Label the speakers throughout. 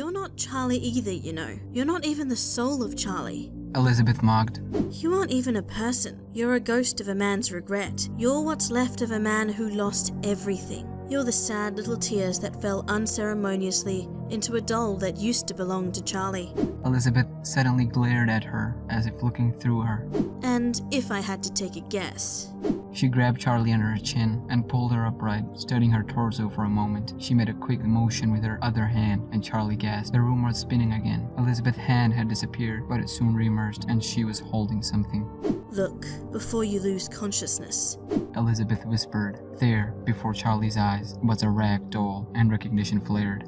Speaker 1: You're not Charlie either, you know. You're not even the soul of Charlie.
Speaker 2: Elizabeth mocked.
Speaker 1: You aren't even a person. You're a ghost of a man's regret. You're what's left of a man who lost everything. You're the sad little tears that fell unceremoniously into a doll that used to belong to Charlie.
Speaker 2: Elizabeth suddenly glared at her, as if looking through her.
Speaker 1: And if I had to take a guess...
Speaker 2: She grabbed Charlie under her chin and pulled her upright, studying her torso for a moment. She made a quick motion with her other hand, and Charlie gasped. The room was spinning again. Elizabeth's hand had disappeared, but it soon reemerged, and she was holding something.
Speaker 1: Look, before you lose consciousness.
Speaker 2: Elizabeth whispered. There, before Charlie's eyes, was a rag doll, and recognition flared.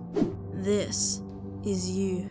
Speaker 1: This is you.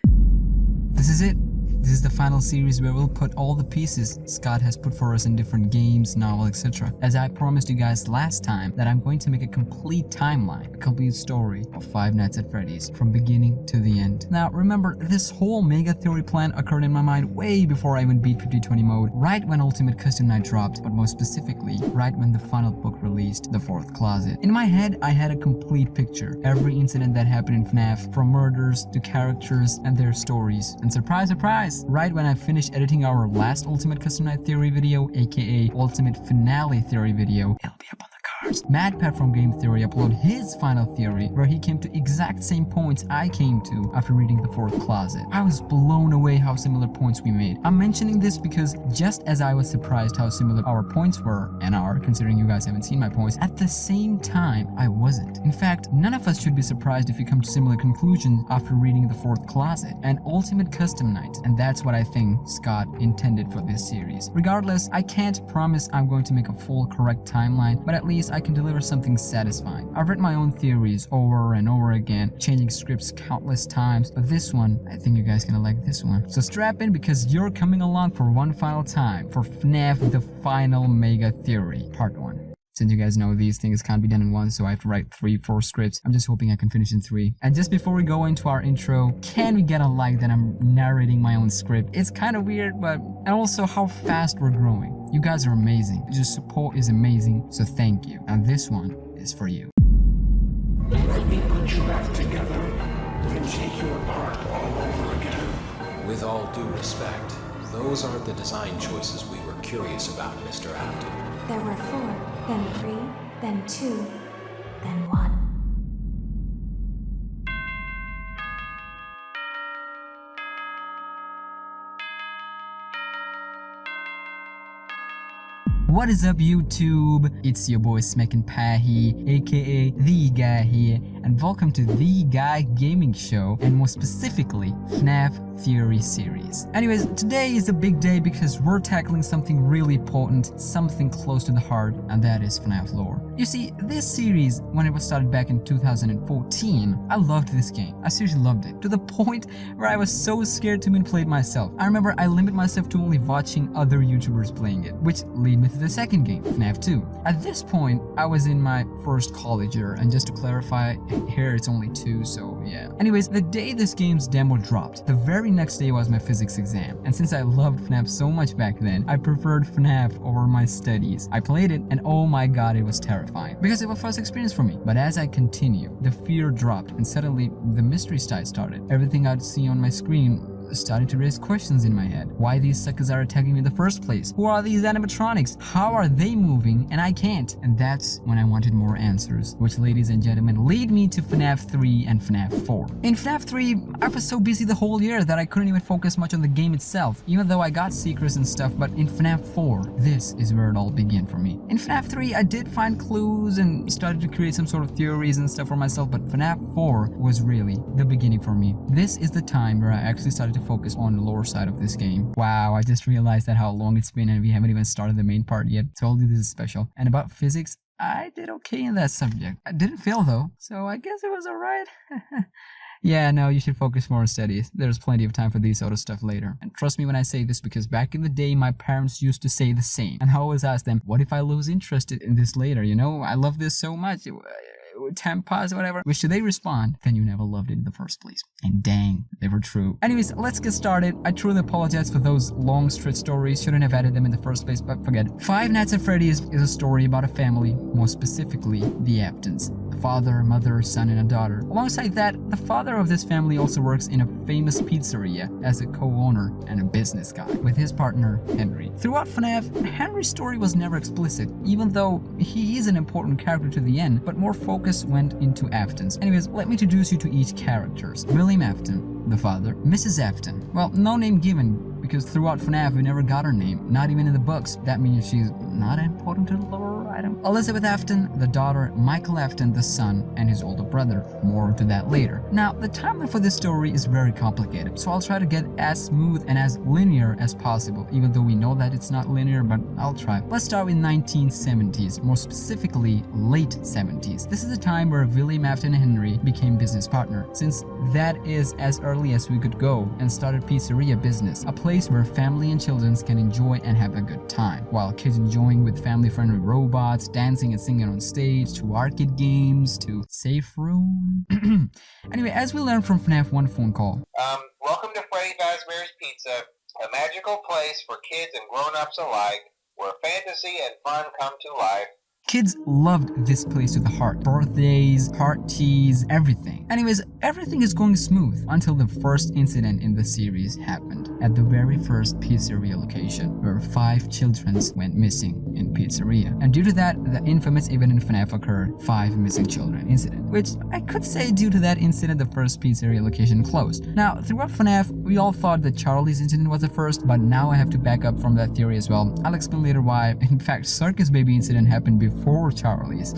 Speaker 2: This is it. This is the final series where we'll put all the pieces Scott has put for us in different games, novels, etc. As I promised you guys last time that I'm going to make a complete timeline, a complete story of Five Nights at Freddy's from beginning to the end. Now remember, this whole mega theory plan occurred in my mind way before I even beat 50/20 mode, right when Ultimate Custom Night dropped, but more specifically, right when the final book released, The Fourth Closet. In my head, I had a complete picture. Every incident that happened in FNAF, from murders to characters and their stories. And surprise, surprise! Right when I finished editing our last Ultimate Custom Night Theory video, aka Ultimate Finale Theory video, it'll be up on the cards. MadPat from Game Theory uploaded his final theory, where he came to exact same points I came to after reading The Fourth Closet. I was blown away how similar points we made. I'm mentioning this because just as I was surprised how similar our points were, and are, considering you guys haven't seen my points, at the same time, I wasn't. In fact, none of us should be surprised if we come to similar conclusions after reading The Fourth Closet and Ultimate Custom Night, and that's what I think Scott intended for this series. Regardless, I can't promise I'm going to make a full correct timeline, but at least I can deliver something satisfying. I've read my own theories over and over again, changing scripts countless times, but this one, I think you guys gonna like this one. So strap in, because you're coming along for one final time for FNAF The Final Mega Theory, Part 1. Since you guys know these things can't be done in one, so I have to write 3-4 scripts. I'm just hoping I can finish in 3. And just before we go into our intro, can we get a like that I'm narrating my own script? It's kind of weird, but... And also how fast we're growing. You guys are amazing. Your support is amazing, so thank you. And this one is for you.
Speaker 3: Let me put you back together, then take you apart all over again.
Speaker 4: With all due respect, those aren't the design choices we were curious about, Mr. Afton.
Speaker 5: There were 4, then 3, then 2, then 1.
Speaker 2: What is up, YouTube? It's your boy SmackNPie here, aka The Guy here, and welcome to The Guy Gaming Show, and more specifically, FNAF Theory Series. Anyways, today is a big day because we're tackling something really important, something close to the heart, and that is FNAF lore. You see, this series, when it was started back in 2014, I loved this game. I seriously loved it, to the point where I was so scared to even play it myself. I remember I limited myself to only watching other YouTubers playing it, which led me to the second game, FNAF 2. At this point, I was in my first college year, and just to clarify, here it's only 2, so yeah. Anyways, the day this game's demo dropped, the very next day was my physics exam, and since I loved FNAF so much back then, I preferred FNAF over my studies. I played it, and oh my god, it was terrifying, because it was a first experience for me. But as I continued, the fear dropped, and suddenly the mystery started. Everything I'd see on my screen started to raise questions in my head. Why these suckers are attacking me in the first place? Who are these animatronics? How are they moving and I can't? And that's when I wanted more answers, which, ladies and gentlemen, lead me to FNAF 3 and FNAF 4. In FNAF 3, I was so busy the whole year that I couldn't even focus much on the game itself, even though I got secrets and stuff. But in FNAF 4, this is where it all began for me. In FNAF 3, I did find clues and started to create some sort of theories and stuff for myself, but FNAF 4 was really the beginning for me. This is the time where I actually started to focus on the lore side of this game. Wow, I just realized that how long it's been and we haven't even started the main part yet. Told you this is special. And about physics, I did okay in that subject. I didn't fail though, so I guess it was alright. Yeah, no, you should focus more on studies. There's plenty of time for these sort of stuff later. And trust me when I say this, because back in the day, my parents used to say the same. And I always ask them, what if I lose interest in this later? You know, I love this so much. Time pass or whatever. Which, do they respond, then you never loved it in the first place. And dang, they were true. Anyways, let's get started. I truly apologize for those long stretch stories. Shouldn't have added them in the first place, but forget it. Five Nights at Freddy's is a story about a family, more specifically the Aftons. The father, mother, son, and a daughter. Alongside that, the father of this family also works in a famous pizzeria as a co-owner and a business guy with his partner, Henry. Throughout FNAF, Henry's story was never explicit, even though he is an important character to the end, but more focus went into Aftons. Anyways, let me introduce you to each character. William Afton, the father. Mrs. Afton. Well, no name given, because throughout FNAF we never got her name, not even in the books. That means she's not important to the lore item. Elizabeth Afton, the daughter, Michael Afton, the son, and his older brother. More to that later. Now, the timeline for this story is very complicated, so I'll try to get as smooth and as linear as possible, even though we know that it's not linear, but I'll try. Let's start with 1970s, more specifically late 70s. This is the time where William Afton and Henry became business partner, since that is as early as we could go, and started pizzeria business, a place where family and children can enjoy and have a good time, while kids enjoying with family-friendly robots, dancing and singing on stage, to arcade games, to safe room. Anyway, as we learned from FNAF 1 phone call.
Speaker 6: Welcome to Freddy Fazbear's Pizza, a magical place for kids and grown-ups alike, where fantasy and fun come to life.
Speaker 2: Kids loved this place to the heart. Birthdays, parties, everything. Anyways, everything is going smooth until the first incident in the series happened at the very first pizzeria location, where 5 children went missing in pizzeria. And due to that, the infamous event in FNAF occurred, 5 missing children incident, which I could say due to that incident the first pizzeria location closed. Now, throughout FNAF, we all thought that Charlie's incident was the first, but now I have to back up from that theory as well. I'll explain later why. In fact, Circus Baby incident happened before Charlie's.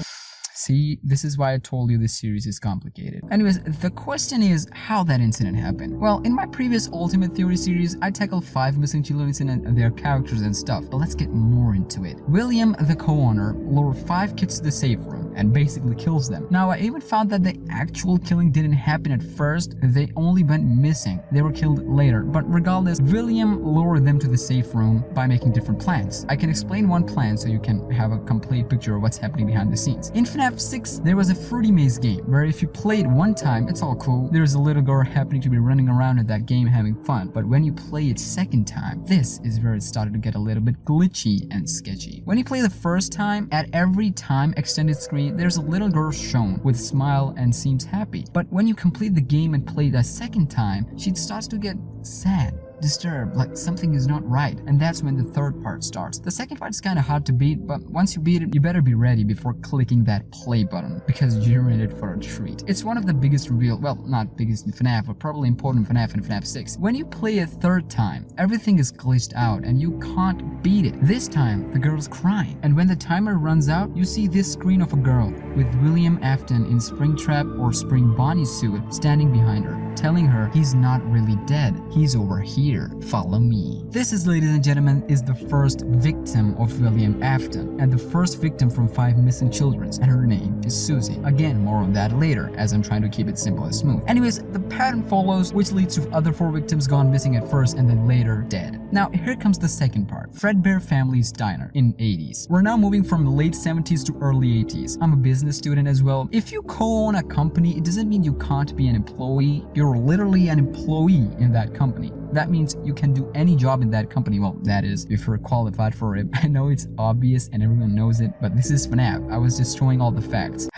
Speaker 2: See, this is why I told you this series is complicated. Anyways, the question is how that incident happened. Well, in my previous Ultimate Theory series, I tackled 5 missing children incident and their characters and stuff, but let's get more into it. William, the co-owner, lured 5 kids to the safe room and basically kills them. Now, I even found that the actual killing didn't happen at first, they only went missing. They were killed later, but regardless, William lured them to the safe room by making different plans. I can explain one plan so you can have a complete picture of what's happening behind the scenes. In FNAF 6, there was a Fruity Maze game where if you play it one time, it's all cool. There's a little girl happening to be running around in that game having fun. But when you play it second time, this is where it started to get a little bit glitchy and sketchy. When you play the first time, at every time extended screen, there's a little girl shown with a smile and seems happy. But when you complete the game and play the second time, she starts to get sad, disturbed, like something is not right, and that's when the third part starts. The second part is kind of hard to beat, but once you beat it, you better be ready before clicking that play button, because you're in it for a treat. It's one of the biggest reveal, well, not biggest in FNAF, but probably important in FNAF and FNAF 6. When you play a third time, everything is glitched out and you can't beat it. This time, the girl's crying, and when the timer runs out, you see this screen of a girl with William Afton in Springtrap or Spring Bonnie suit standing behind her, telling her he's not really dead, he's over here. Follow me. This is, ladies and gentlemen, is the first victim of William Afton, and the first victim from 5 missing children, and her name is Susie. Again, more on that later, as I'm trying to keep it simple and smooth. Anyways, the pattern follows, which leads to other 4 victims gone missing at first and then later dead. Now, here comes the second part. Fredbear Family's Diner in 80s. We're now moving from the late 70s to early 80s. I'm a business student as well. If you co-own a company, it doesn't mean you can't be an employee. You're literally an employee in that company. That means you can do any job in that company. Well, that is, if you're qualified for it. I know it's obvious and everyone knows it, but this is FNAF. I was just showing all the facts.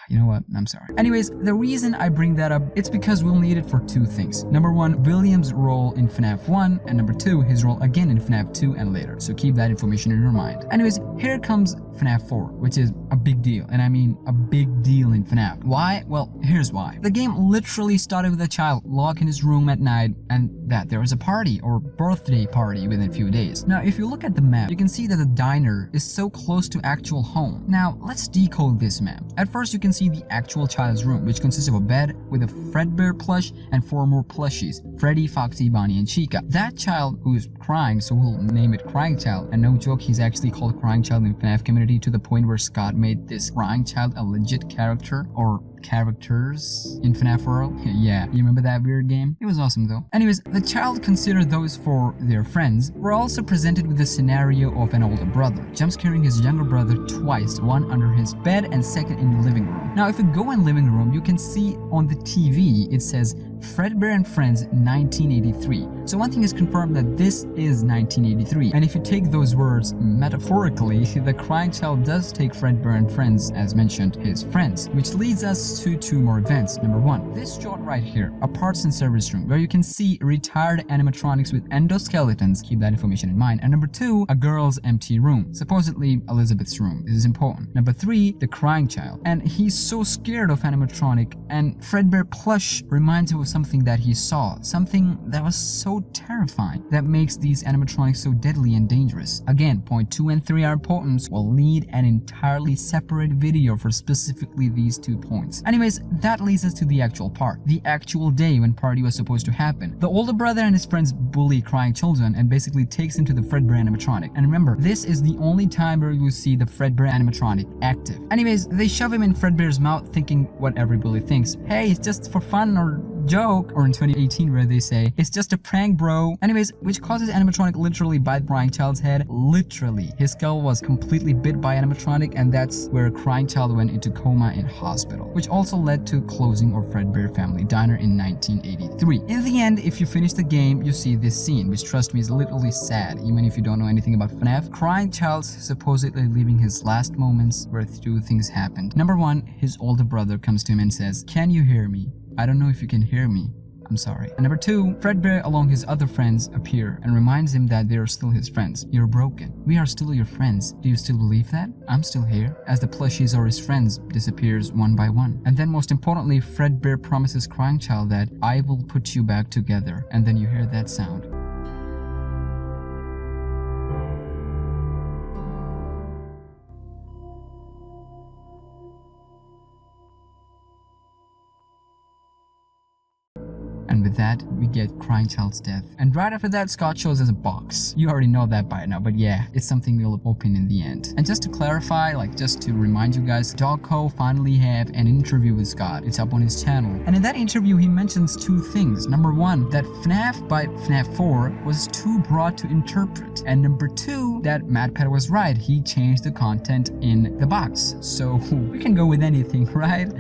Speaker 2: You know what? I'm sorry. Anyways, the reason I bring that up, it's because we'll need it for 2 things. Number 1, William's role in FNAF 1, and number 2, his role again in FNAF 2 and later. So keep that information in your mind. Anyways, here comes FNAF 4, which is a big deal, and I mean a big deal in FNAF. Why? Well, here's why. The game literally started with a child locked in his room at night, and that there was a party or birthday party within a few days. Now, if you look at the map, you can see that the diner is so close to actual home. Now, let's decode this map. At first, you can see the actual child's room, which consists of a bed with a Fredbear plush and 4 more plushies: Freddy, Foxy, Bonnie, and Chica. That child who is crying, so we'll name it Crying Child, and no joke, he's actually called Crying Child in FNAF community to the point where Scott made this Crying Child a legit character, or characters in FNAF world. Yeah, you remember that weird game? It was awesome though. Anyways, the child considered those for their friends were also presented with the scenario of an older brother jump-scaring his younger brother twice, one under his bed and second in the living room. Now, if you go in living room, you can see on the TV it says Fredbear and Friends 1983. So one thing is confirmed that this is 1983, and if you take those words metaphorically, the crying child does take Fredbear and friends, as mentioned, his friends, which leads us to two more events. Number one, this shot right here, a parts and service room, where you can see retired animatronics with endoskeletons, keep that information in mind. And number two, a girl's empty room, supposedly Elizabeth's room. This is important. Number three, the crying child, and he's so scared of animatronic, and Fredbear plush reminds him of something that he saw, something that was so terrifying, that makes these animatronics so deadly and dangerous. Again, point 2 and 3 are important. We'll need an entirely separate video for specifically these 2 points. Anyways, that leads us to the actual part, the actual day when party was supposed to happen. The older brother and his friends bully crying children and basically takes him to the Fredbear animatronic. And remember, this is the only time where you see the Fredbear animatronic active. Anyways, they shove him in Fredbear's mouth thinking what every bully thinks. Hey, it's just for fun or joke, or in 2018 where they say it's just a prank, bro. Anyways, which causes animatronic literally bite crying child's head. Literally, his skull was completely bit by animatronic, and that's where crying child went into coma in hospital, which also led to closing of Fredbear Family Diner in 1983. In the end, if you finish the game, you see this scene, which trust me is literally sad, even if you don't know anything about FNAF. Crying child supposedly living his last moments where 2 things happened. Number 1, his older brother comes to him and says, "Can you hear me? I don't know if you can hear me. I'm sorry." And number 2, Fredbear along his other friends appear and reminds him that they are still his friends. "You're broken. We are still your friends. Do you still believe that? I'm still here." As the plushies or his friends disappears one by one. And then most importantly, Fredbear promises crying child that "I will put you back together." And then you hear that sound. And with that, we get crying child's death. And right after that, Scott shows us a box. You already know that by now, but yeah, it's something we'll open in the end. And just to clarify, just to remind you guys, Dogco finally have an interview with Scott. It's up on his channel. And in that interview, he mentions 2 things. Number 1, that FNAF by FNAF 4 was too broad to interpret. And number 2, that MadPat was right. He changed the content in the box. So we can go with anything, right?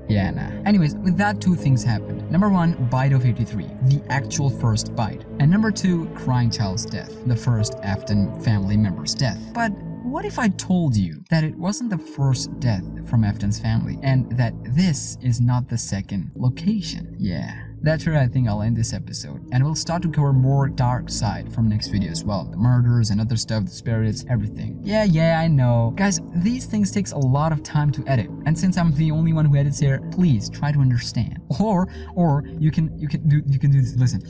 Speaker 2: Yeah, nah. Anyways, with that, 2 things happened. Number 1, bite of 83, the actual first bite. And number 2, crying child's death, the first Afton family member's death. But what if I told you that it wasn't the first death from Afton's family, and that this is not the second location? Yeah. That's where I think I'll end this episode, and we'll start to cover more dark side from next video as well. The murders and other stuff, the spirits, everything. Yeah, I know. Guys, these things takes a lot of time to edit, and since I'm the only one who edits here, please try to understand. Or you can do this. Listen.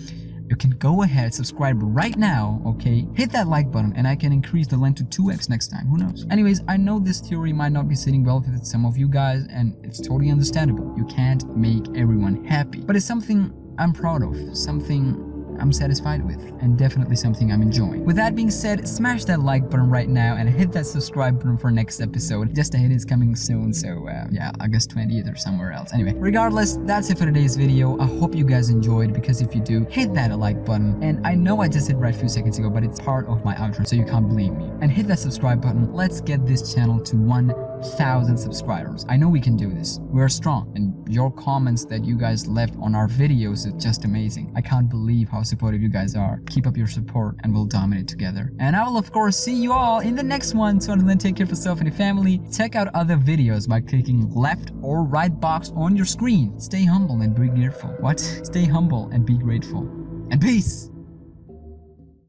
Speaker 2: You can go ahead, subscribe right now, okay? Hit that like button and I can increase the length to 2x next time, who knows? Anyways, I know this theory might not be sitting well with some of you guys, and it's totally understandable. You can't make everyone happy, but it's something I'm proud of, something I'm satisfied with, and definitely something I'm enjoying. With that being said, smash that like button right now and hit that subscribe button for next episode. Just a hint, it's coming soon, so yeah, August 20th or somewhere else. Anyway, regardless, that's it for today's video. I hope you guys enjoyed, because if you do, hit that like button. And I know I just hit right a few seconds ago, but it's part of my outro, so you can't blame me. And hit that subscribe button. Let's get this channel to 1,000 subscribers. I know we can do this. We're strong, and your comments that you guys left on our videos is just amazing. I can't believe how supportive you guys are. Keep up your support and we'll dominate together. And I will of course see you all in the next one. So until then, take care of yourself and your family. Check out other videos by clicking left or right box on your screen. Stay humble and be grateful. What? Stay humble and be grateful. And peace!